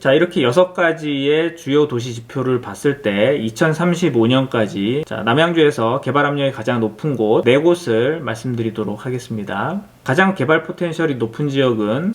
자, 이렇게 6가지의 주요 도시 지표를 봤을 때 2035년까지 남양주에서 개발 압력이 가장 높은 곳 4곳을 말씀드리도록 하겠습니다. 가장 개발 포텐셜이 높은 지역은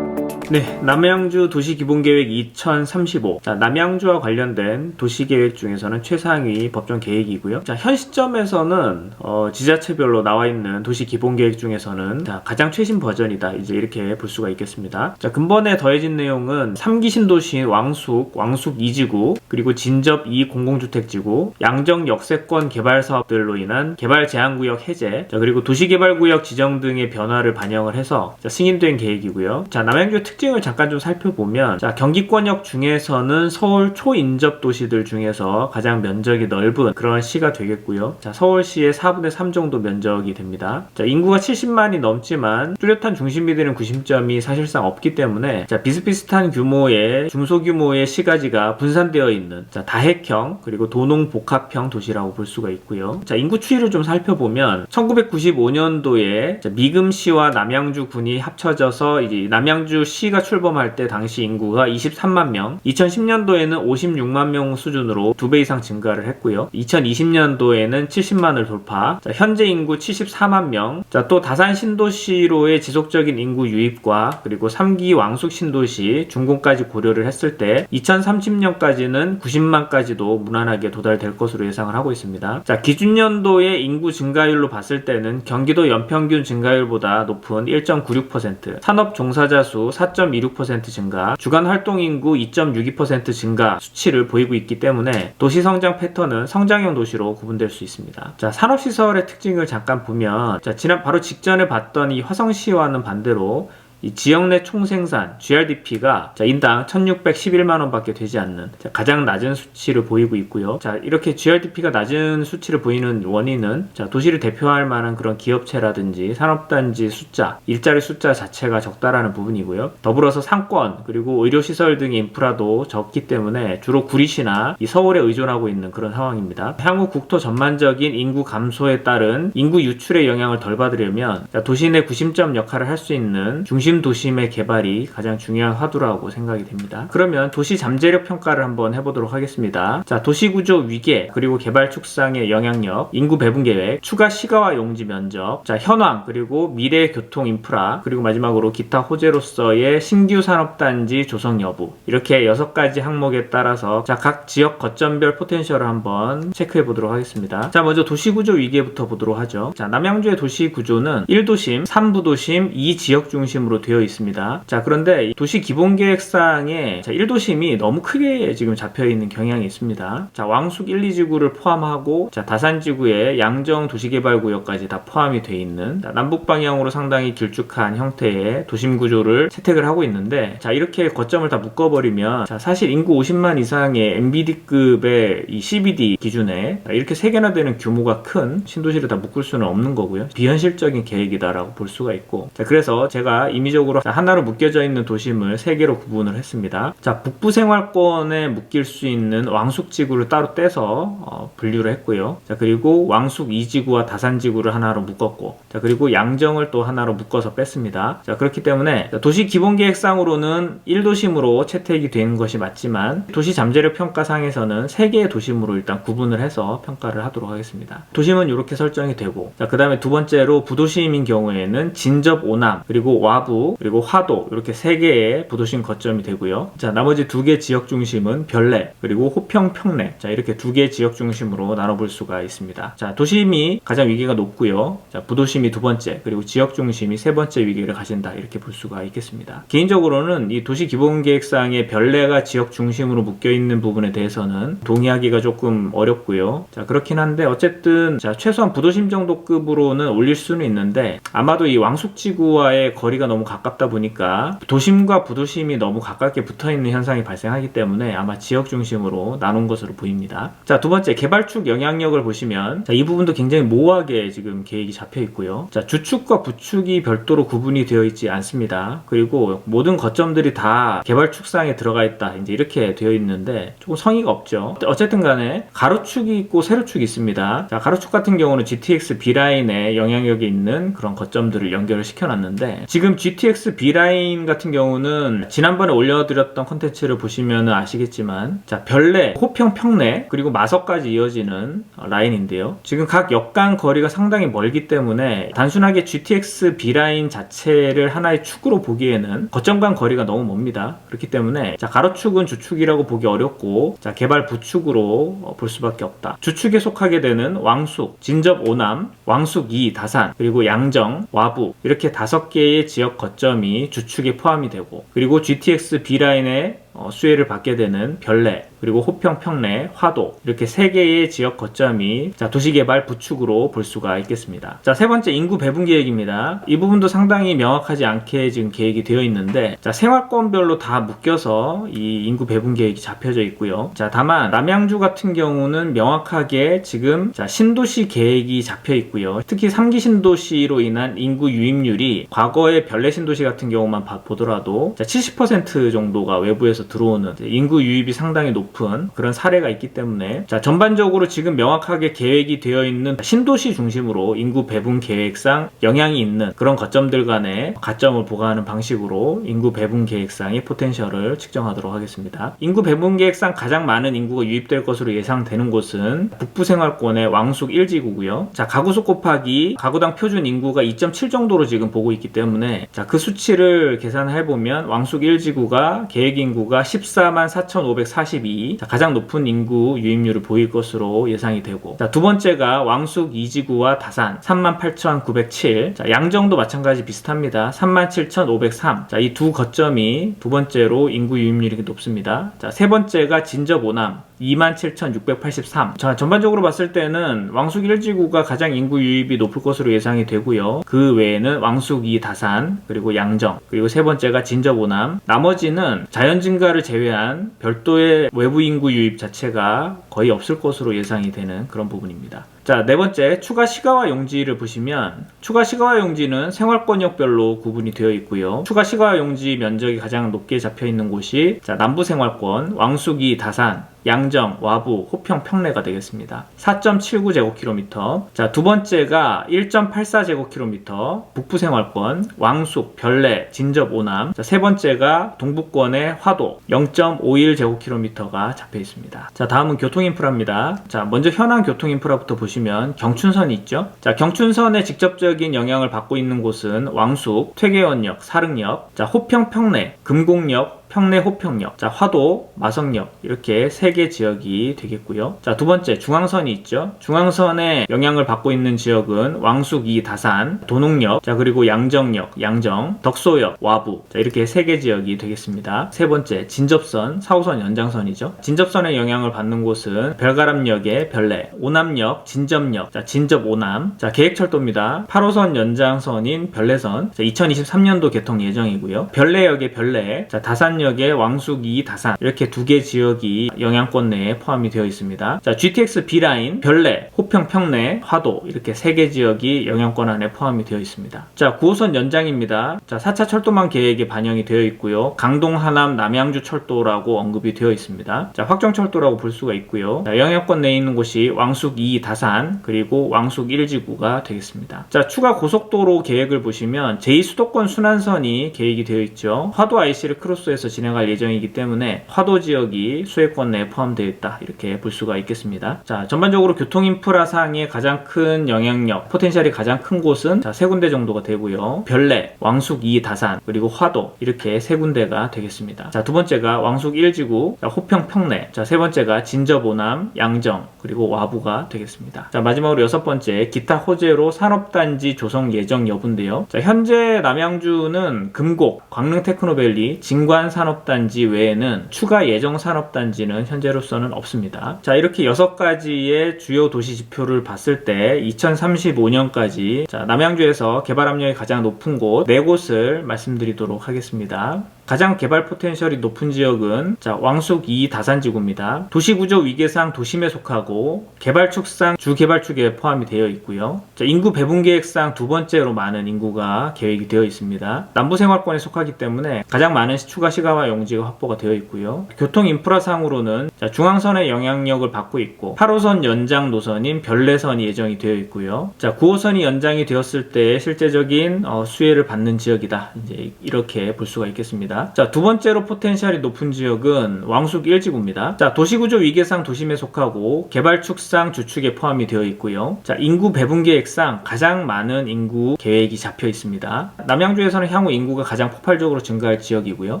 네, 남양주 도시기본계획 2035. 자, 남양주와 관련된 도시계획 중에서는 최상위 법정 계획이고요. 자, 현 시점에서는 지자체별로 나와 있는 도시기본계획 중에서는 가장 최신 버전이다. 이제 이렇게 볼 수가 있겠습니다. 자, 근본에 더해진 내용은 3기 신도시인 왕숙 2지구, 그리고 진접 2 공공주택지구, 양정 역세권 개발 사업들로 인한 개발 제한구역 해제, 자, 그리고 도시개발구역 지정 등의 변화를 반영을 해서 승인된 계획이고요. 자, 남양주의 특징을 잠깐 좀 살펴보면, 자, 경기권역 중에서는 서울 초인접 도시들 중에서 가장 면적이 넓은 그런 시가 되겠고요. 자, 서울시의 4분의 3 정도 면적이 됩니다. 자, 인구가 70만이 넘지만 뚜렷한 중심이 되는 구심점이 사실상 없기 때문에, 자, 비슷비슷한 규모의 중소규모의 시가지가 분산되어 있는, 자, 다핵형 그리고 도농복합형 도시라고 볼 수가 있고요. 자, 인구 추이를 좀 살펴보면 1995년도에 미금시와 남양주군이 합쳐져서 이제 남양주시가 출범할 때 당시 인구가 23만 명, 2010년도에는 56만 명 수준으로 2배 이상 증가를 했고요. 2020년도에는 70만을 돌파, 자, 현재 인구 74만 명, 자, 또 다산 신도시로의 지속적인 인구 유입과 그리고 3기 왕숙 신도시 준공까지 고려를 했을 때 2030년까지는 90만까지도 무난하게 도달될 것으로 예상을 하고 있습니다. 자, 기준연도의 인구 증가율로 봤을 때는 경기도 연평균 증가율보다 높은 1.96%, 산업 종사자 수 4.26% 증가, 주간 활동 인구 2.62% 증가 수치를 보이고 있기 때문에 도시 성장 패턴은 성장형 도시로 구분될 수 있습니다. 자, 산업시설의 특징을 잠깐 보면, 자, 바로 직전에 봤던 이 화성시와는 반대로 이 지역 내 총생산 GRDP가 인당 1611만원 밖에 되지 않는 가장 낮은 수치를 보이고 있고요. 자, 이렇게 GRDP가 낮은 수치를 보이는 원인은, 자, 도시를 대표할 만한 그런 기업체라든지 산업단지 숫자, 일자리 숫자 자체가 적다라는 부분이고요. 더불어서 상권 그리고 의료시설 등의 인프라도 적기 때문에 주로 구리시나 이 서울에 의존하고 있는 그런 상황입니다. 향후 국토 전반적인 인구 감소에 따른 인구 유출의 영향을 덜 받으려면, 자, 도시 내 구심점 역할을 할 수 있는 중심 도심의 개발이 가장 중요한 화두라고 생각이 됩니다. 그러면 도시 잠재력 평가를 한번 해보도록 하겠습니다. 자, 도시구조 위계 그리고 개발 축상의 영향력, 인구 배분 계획, 추가 시가와 용지 면적, 자, 현황 그리고 미래 교통 인프라, 그리고 마지막으로 기타 호재로서의 신규 산업단지 조성 여부, 이렇게 6가지 항목에 따라서, 자, 각 지역 거점별 포텐셜을 한번 체크해 보도록 하겠습니다. 자, 먼저 도시구조 위계부터 보도록 하죠. 자, 남양주의 도시구조는 1도심, 3부도심, 2지역 중심으로 되어 있습니다. 자, 그런데 도시 기본계획상에 1도심이 너무 크게 지금 잡혀있는 경향이 있습니다. 자, 왕숙 1, 2지구를 포함하고, 자, 다산지구의 양정 도시개발구역까지 다 포함이 되어 있는, 자, 남북방향으로 상당히 길쭉한 형태의 도심구조를 채택을 하고 있는데, 자, 이렇게 거점을 다 묶어버리면, 자, 사실 인구 50만 이상의 MBD급의 이 CBD 기준에 이렇게 3개나 되는 규모가 큰 신도시를 다 묶을 수는 없는 거고요. 비현실적인 계획이다라고 볼 수가 있고, 자, 그래서 제가 임의적으로 하나로 묶여져 있는 도심을 3개로 구분을 했습니다. 자, 북부 생활권에 묶일 수 있는 왕숙지구를 따로 떼서 분류를 했고요. 자, 그리고 왕숙 2지구와 다산지구를 하나로 묶었고, 자, 그리고 양정을 또 하나로 묶어서 뺐습니다. 자, 그렇기 때문에 도시 기본계획상으로는 1도심으로 채택이 되는 것이 맞지만 도시 잠재력 평가상에서는 3개의 도심으로 일단 구분을 해서 평가를 하도록 하겠습니다. 도심은 이렇게 설정이 되고, 자, 그 다음에 두 번째로 부도심인 경우에는 진접 오남, 그리고 와부, 그리고 화도, 이렇게 3개의 부도심 거점이 되고요. 자, 나머지 2개 지역 중심은 별내, 그리고 호평, 평내, 자, 이렇게 2개 지역 중심으로 나눠볼 수가 있습니다. 자, 도심이 가장 위계가 높고요. 자, 부도심이 2번째, 그리고 지역 중심이 3번째 위계를 가진다, 이렇게 볼 수가 있겠습니다. 개인적으로는 이 도시 기본계획상의 별내가 지역 중심으로 묶여있는 부분에 대해서는 동의하기가 조금 어렵고요. 자, 그렇긴 한데 어쨌든, 자, 최소한 부도심 정도 급으로는 올릴 수는 있는데, 아마도 이 왕숙지구와의 거리가 너무 가깝다 보니까 도심과 부도심이 너무 가깝게 붙어있는 현상이 발생하기 때문에 아마 지역 중심으로 나눈 것으로 보입니다. 자, 두 번째 개발축 영향력을 보시면 자, 이 부분도 굉장히 모호하게 지금 계획이 잡혀 있고요. 자, 주축과 부축이 별도로 구분이 되어 있지 않습니다. 그리고 모든 거점들이 다 개발축상에 들어가 있다, 이제 이렇게 되어 있는데 조금 성의가 없죠. 어쨌든 간에 가로축이 있고 세로축이 있습니다. 자, 가로축 같은 경우는 GTX B라인에 영향력이 있는 그런 거점들을 연결을 시켜놨는데, 지금 GTX B라인 같은 경우는 지난번에 올려드렸던 컨텐츠를 보시면 아시겠지만, 자, 별내, 호평, 평내, 그리고 마석까지 이어지는 라인인데요. 지금 각 역간 거리가 상당히 멀기 때문에 단순하게 GTX B라인 자체를 하나의 축으로 보기에는 거점 간 거리가 너무 멉니다. 그렇기 때문에 자, 가로축은 주축이라고 보기 어렵고, 자, 개발 부축으로 볼 수밖에 없다. 주축에 속하게 되는 왕숙, 진접 오남, 왕숙 2 다산, 그리고 양정, 와부, 이렇게 5개의 지역 거점이 주축에 포함이 되고, 그리고 GTX B라인의 수혜를 받게 되는 별내, 그리고 호평, 평내, 화도, 이렇게 3개의 지역 거점이 자, 도시개발 부축으로 볼 수가 있겠습니다. 자, 세 번째 인구 배분 계획입니다. 이 부분도 상당히 명확하지 않게 지금 계획이 되어 있는데, 자, 생활권별로 다 묶여서 이 인구 배분 계획이 잡혀져 있고요. 자, 다만 남양주 같은 경우는 명확하게 지금 자, 신도시 계획이 잡혀 있고요. 특히 3기 신도시로 인한 인구 유입률이 과거의 별내 신도시 같은 경우만 보더라도 자, 70% 정도가 외부에서 들어오는 인구 유입이 상당히 높은 그런 사례가 있기 때문에, 자, 전반적으로 지금 명확하게 계획이 되어 있는 신도시 중심으로 인구 배분 계획상 영향이 있는 그런 거점들 간의 가점을 부과하는 방식으로 인구 배분 계획상의 포텐셜을 측정하도록 하겠습니다. 인구 배분 계획상 가장 많은 인구가 유입될 것으로 예상되는 곳은 북부 생활권의 왕숙 1지구고요. 자, 가구수 곱하기 가구당 표준 인구가 2.7 정도로 지금 보고 있기 때문에, 자, 그 수치를 계산해보면 왕숙 1지구가 계획 인구가 144,542, 자, 가장 높은 인구 유입률을 보일 것으로 예상이 되고, 자, 두 번째가 왕숙 2지구와 다산 38,907, 자, 양정도 마찬가지 비슷합니다. 37,503. 자, 이 두 거점이 두 번째로 인구 유입률이 높습니다. 자, 세 번째가 진접 오남 27,683. 자, 전반적으로 봤을 때는 왕숙 1지구가 가장 인구 유입이 높을 것으로 예상이 되고요. 그 외에는 왕숙 2 다산, 그리고 양정, 그리고 세 번째가 진접 오남, 나머지는 자연 증가를 제외한 별도의 외부 인구 유입 자체가 거의 없을 것으로 예상이 되는 그런 부분입니다. 자, 네 번째 추가 시가화 용지를 보시면, 추가 시가화 용지는 생활권역별로 구분이 되어 있고요. 추가 시가화 용지 면적이 가장 높게 잡혀 있는 곳이 자, 남부 생활권 왕숙이 다산, 양정, 와부, 호평, 평내가 되겠습니다. 4.79제곱킬로미터. 자, 두 번째가 1.84제곱킬로미터 북부 생활권 왕숙, 별내, 진접 오남. 자, 세 번째가 동부권의 화도 0.51제곱킬로미터가 잡혀 있습니다. 자, 다음은 교통인프라입니다. 자, 먼저 현황 교통인프라부터 보시면 경춘선이 있죠. 자, 경춘선에 직접적인 영향을 받고 있는 곳은 왕숙, 퇴계원역, 사릉역, 자, 호평, 평내, 금곡역, 평내 호평역, 자, 화도, 마성역, 이렇게 3개 지역이 되겠고요. 자, 두 번째 중앙선이 있죠. 중앙선에 영향을 받고 있는 지역은 왕숙 2 다산, 도농역, 자, 그리고 양정역, 양정, 덕소역, 와부, 자, 이렇게 3개 지역이 되겠습니다. 세 번째 진접선, 4호선 연장선이죠. 진접선에 영향을 받는 곳은 별가람역의 별내, 오남역, 진접역, 자, 진접 오남, 자, 계획철도입니다. 8호선 연장선인 별내선, 자, 2023년도 개통 예정이고요. 별내역의 별내, 자, 다산 역의 왕숙 2 다산, 이렇게 2개 지역이 영향권 내에 포함이 되어 있습니다. 자, GTX B라인, 별내, 호평, 평내, 화도, 이렇게 3개 지역이 영향권 안에 포함이 되어 있습니다. 자, 9호선 연장입니다. 자, 4차 철도망 계획에 반영이 되어 있고요. 강동, 하남, 남양주 철도라고 언급이 되어 있습니다. 자, 확정철도라고 볼 수가 있고요. 자, 영향권 내에 있는 곳이 왕숙 2 다산, 그리고 왕숙 1지구가 되겠습니다. 자, 추가 고속도로 계획을 보시면 제2수도권 순환선이 계획이 되어 있죠. 화도 IC를 크로스해서 진행할 예정이기 때문에 화도 지역이 수혜권 내에 포함되어 있다, 이렇게 볼 수가 있겠습니다. 자, 전반적으로 교통인프라상의 가장 큰 영향력, 포텐셜이 가장 큰 곳은 자, 3군데 정도가 되고요. 별내, 왕숙 2 다산, 그리고 화도, 이렇게 3군데가 되겠습니다. 자, 두 번째가 왕숙 1지구, 자, 호평, 평내, 자, 세 번째가 진접 오남, 양정, 그리고 와부가 되겠습니다. 자, 마지막으로 6번째 기타 호재로 산업단지 조성 예정 여부인데요. 자, 현재 남양주는 금곡, 광릉 테크노밸리, 진관 예정산업단지 외에는 추가 예정산업단지는 현재로서는 없습니다. 자, 이렇게 6가지의 주요 도시 지표를 봤을 때 2035년까지 남양주에서 개발 압력이 가장 높은 곳 4곳을 말씀드리도록 하겠습니다. 가장 개발 포텐셜이 높은 지역은 왕숙 2 다산지구입니다. 도시구조 위계상 도심에 속하고 개발축상 주개발축에 포함이 되어 있고요. 인구 배분계획상 두 번째로 많은 인구가 계획이 되어 있습니다. 남부생활권에 속하기 때문에 가장 많은 추가 시가와 용지가 확보가 되어 있고요. 교통 인프라상으로는 중앙선의 영향력을 받고 있고 8호선 연장 노선인 별내선이 예정이 되어 있고요. 9호선이 연장이 되었을 때 실제적인 수혜를 받는 지역이다. 이제 이렇게 볼 수가 있겠습니다. 두 번째로 포텐셜이 높은 지역은 왕숙 1지구입니다. 도시구조 위계상 도심에 속하고 개발축상 주축에 포함이 되어 있고요. 인구 배분 계획상 가장 많은 인구 계획이 잡혀 있습니다. 남양주에서는 향후 인구가 가장 폭발적으로 증가할 지역이고요.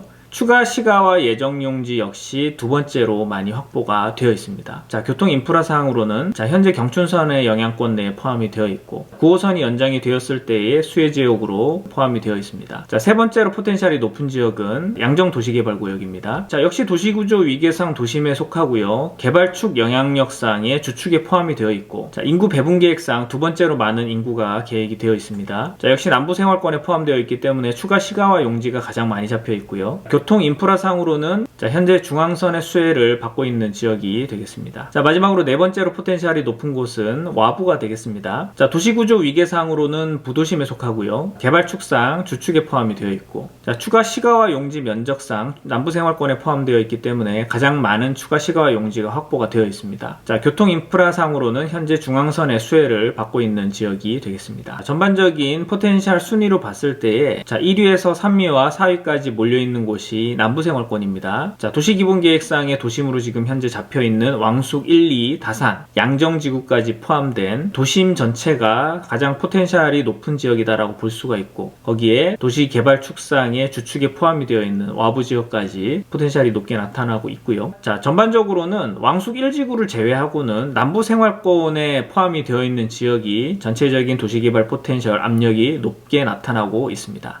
추가 시가와 예정용지 역시 두 번째로 많이 확보가 되어 있습니다. 교통 인프라 사항으로는 현재 경춘선의 영향권 내에 포함이 되어 있고 9호선이 연장이 되었을 때의 수혜 지역으로 포함이 되어 있습니다. 세 번째로 포텐셜이 높은 지역은 양정 도시개발구역입니다. 역시 도시구조 위계상 도심에 속하고요. 개발축 영향력상의 주축에 포함이 되어 있고 인구 배분 계획상 두 번째로 많은 인구가 계획이 되어 있습니다. 역시 남부생활권에 포함되어 있기 때문에 추가 시가와 용지가 가장 많이 잡혀 있고요. 교통 인프라상으로는 현재 중앙선의 수혜를 받고 있는 지역이 되겠습니다. 마지막으로 네 번째로 포텐셜이 높은 곳은 와부가 되겠습니다. 도시구조 위계상으로는 부도심에 속하고요. 개발축상 주축에 포함이 되어 있고 추가 시가와 용지 면적상 남부생활권에 포함되어 있기 때문에 가장 많은 추가 시가와 용지가 확보가 되어 있습니다. 교통 인프라상으로는 현재 중앙선의 수혜를 받고 있는 지역이 되겠습니다. 전반적인 포텐셜 순위로 봤을 때에 1위에서 3위와 4위까지 몰려있는 곳이 남부생활권입니다. 도시기본계획상의 도심으로 지금 현재 잡혀있는 왕숙 1, 2, 다산, 양정지구까지 포함된 도심 전체가 가장 포텐셜이 높은 지역이다라고 볼 수가 있고 거기에 도시개발축상의 주축에 포함이 되어 있는 와부지역까지 포텐셜이 높게 나타나고 있고요. 전반적으로는 왕숙 1지구를 제외하고는 남부생활권에 포함이 되어 있는 지역이 전체적인 도시개발 포텐셜 압력이 높게 나타나고 있습니다.